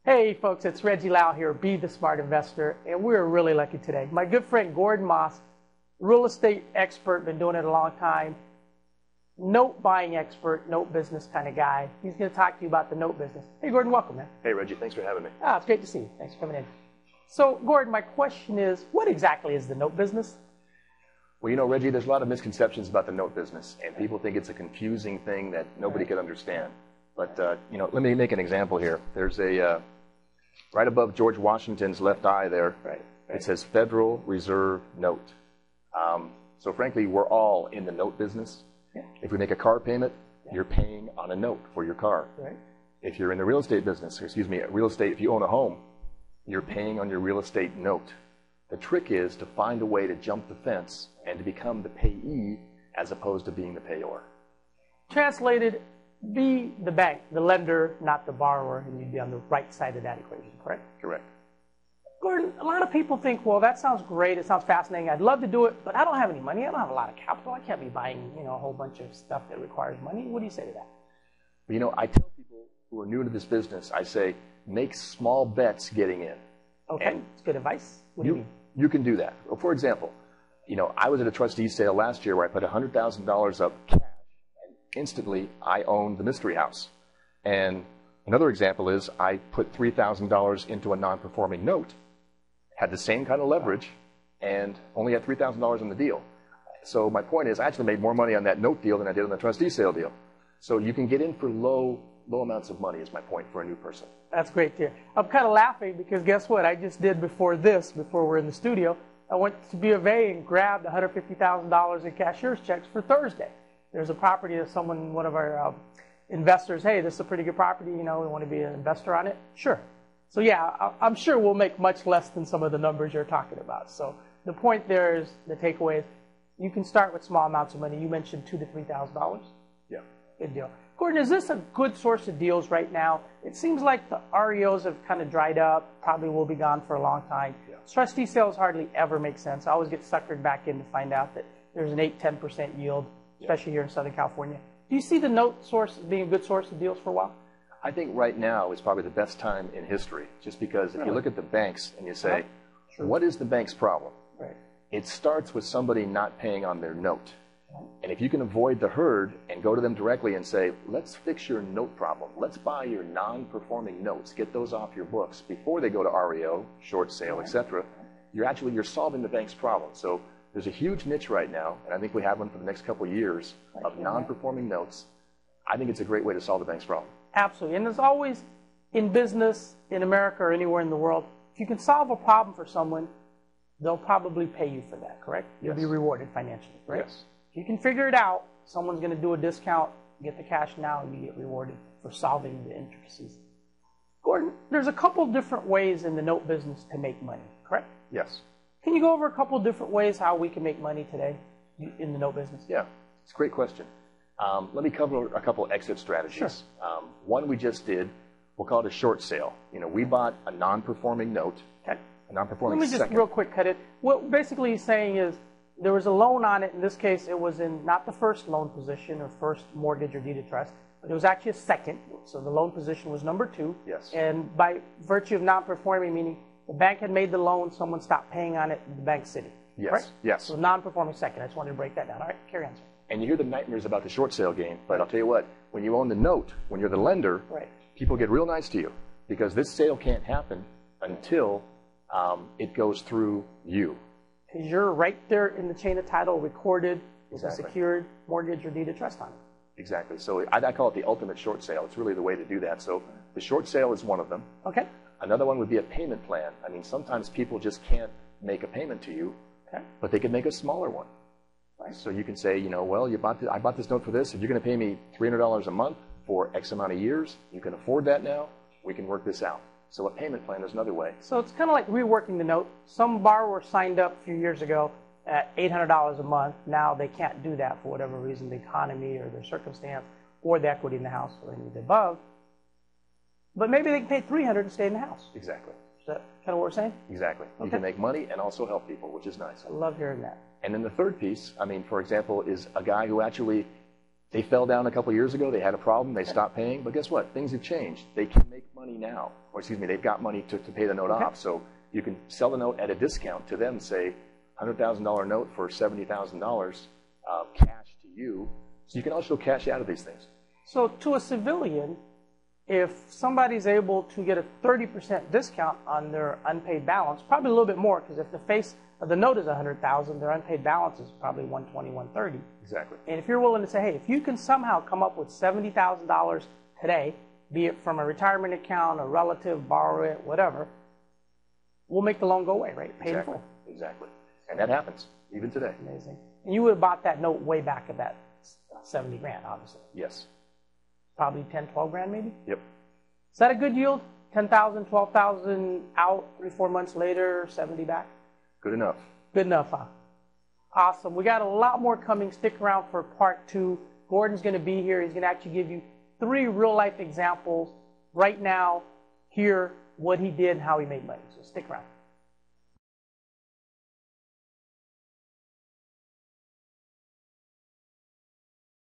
Hey folks, it's Reggie Lal here, Be the Smart Investor, and we're really lucky today. My good friend Gordon Moss, real estate expert, been doing it a long time, note buying expert, note business kind of guy. He's going to talk to you about the note business. Hey Gordon, welcome, man. Hey Reggie, thanks for having me. It's great to see you. Thanks for coming in. So Gordon, my question is, what exactly is the note business? Well, you know, Reggie, there's a lot of misconceptions about the note business, and people think it's a confusing thing that nobody could understand. But, you know, let me make an example here. There's a, right above George Washington's left eye there, it says Federal Reserve Note. So frankly, we're all in the note business. Yeah. If we make a car payment, you're paying on a note for your car. Right. If you're in the real estate business, or excuse me, real estate, if you own a home, you're paying on your real estate note. The trick is to find a way to jump the fence and to become the payee as opposed to being the payor. Translated, be the bank, the lender, not the borrower, and you'd be on the right side of that equation, correct? Correct. Gordon, a lot of people think, well, that sounds great, it sounds fascinating, I'd love to do it, but I don't have any money, I don't have a lot of capital, I can't be buying, you know, a whole bunch of stuff that requires money. What do you say to that? You know, I tell people who are new to this business, I say, make small bets getting in. Okay, it's good advice. What do you mean? You can do that. Well, for example, you know, I was at a trustee sale last year where I put $100,000 up cash, and instantly I owned the mystery house. And another example is I put $3,000 into a non-performing note, had the same kind of leverage, and only had $3,000 in the deal. So my point is I actually made more money on that note deal than I did on the trustee sale deal. So you can get in for low amounts of money is my point for a new person. That's great to hear. I'm kind of laughing because guess what? I just did before we're in the studio, I went to B of A and grabbed $150,000 in cashier's checks for Thursday. There's a property that one of our investors, hey, this is a pretty good property, you know, we want to be an investor on it. Sure. So yeah, I'm sure we'll make much less than some of the numbers you're talking about. So the point there is, the takeaway is, you can start with small amounts of money. You mentioned $2,000 to $3,000. Yeah. Good deal. Gordon, is this a good source of deals right now? It seems like the REOs have kind of dried up, probably will be gone for a long time. Yeah. Trustee sales hardly ever make sense. I always get suckered back in to find out that there's an 8–10% yield, especially here in Southern California. Do you see the note source as being a good source of deals for a while? I think right now is probably the best time in history, just because if you look at the banks and you say, what is the bank's problem? Right. It starts with somebody not paying on their note. And if you can avoid the herd and go to them directly and say, let's fix your note problem. Let's buy your non-performing notes. Get those off your books before they go to REO, short sale, etc. You're solving the bank's problem. So there's a huge niche right now, and I think we have one for the next couple of years, of non-performing notes. I think it's a great way to solve the bank's problem. Absolutely. And as always, in business, in America or anywhere in the world, if you can solve a problem for someone, they'll probably pay you for that, correct? You'll be rewarded financially, right? Yes. If you can figure it out, someone's going to do a discount, get the cash now, and you get rewarded for solving the intricacies. Gordon, there's a couple different ways in the note business to make money, correct? Yes. Can you go over a couple different ways how we can make money today in the note business? Yeah, it's a great question. Let me cover a couple exit strategies. Sure. One we just did, we'll call it a short sale. You know, we bought a non-performing note, a non-performing second. Let me just real quick cut it. What basically he's saying is there was a loan on it. In this case, it was in not the first loan position or first mortgage or deed of trust, but it was actually a second. So the loan position was number 2. Yes. And by virtue of non-performing, meaning the bank had made the loan, someone stopped paying on it, the bank's sitting. Yes. Right? Yes. So non-performing second. I just wanted to break that down. All right, carry on, sir. And you hear the nightmares about the short sale game, but I'll tell you what, when you own the note, when you're the lender, people get real nice to you because this sale can't happen until it goes through you. Because you're right there in the chain of title, recorded with a secured mortgage or deed of trust on it. Exactly. So I call it the ultimate short sale. It's really the way to do that. So the short sale is one of them. Okay. Another one would be a payment plan. I mean, sometimes people just can't make a payment to you, but they can make a smaller one. Right. So you can say, you know, well, I bought this note for this, and you're going to pay me $300 a month for X amount of years. You can afford that now. We can work this out. So a payment plan is another way. So it's kind of like reworking the note. Some borrower signed up a few years ago at $800 a month. Now they can't do that for whatever reason, the economy or their circumstance or the equity in the house or any of the above. But maybe they can pay $300 and stay in the house. Exactly. Is that kind of what we're saying? Exactly. You can make money and also help people, which is nice. I love hearing that. And then the third piece, I mean, for example, is a guy who actually They fell down a couple of years ago. They had a problem. They stopped paying. But guess what? Things have changed. They can make money now. Or excuse me, they've got money to pay the note off. So you can sell the note at a discount to them, say $100,000 note for $70,000 cash to you. So you can also cash out of these things. So to a civilian, if somebody's able to get a 30% discount on their unpaid balance, probably a little bit more, because if the face of the note is $100,000, their unpaid balance is probably $120,000, $130,000. Exactly. And if you're willing to say, hey, if you can somehow come up with $70,000 today, be it from a retirement account, a relative, borrow it, whatever, we'll make the loan go away, right? Paid in full. Exactly. And that happens even today. Amazing. And you would have bought that note way back at that 70 grand, obviously. Yes. Probably 10, 12 grand maybe? Yep. Is that a good yield? 10,000, 12,000 out, 3-4 months later, 70 back? Good enough. Good enough, huh? Awesome. We got a lot more coming. Stick around for part 2. Gordon's going to be here. He's going to actually give you 3 real-life examples right now, here, what he did and how he made money. So stick around.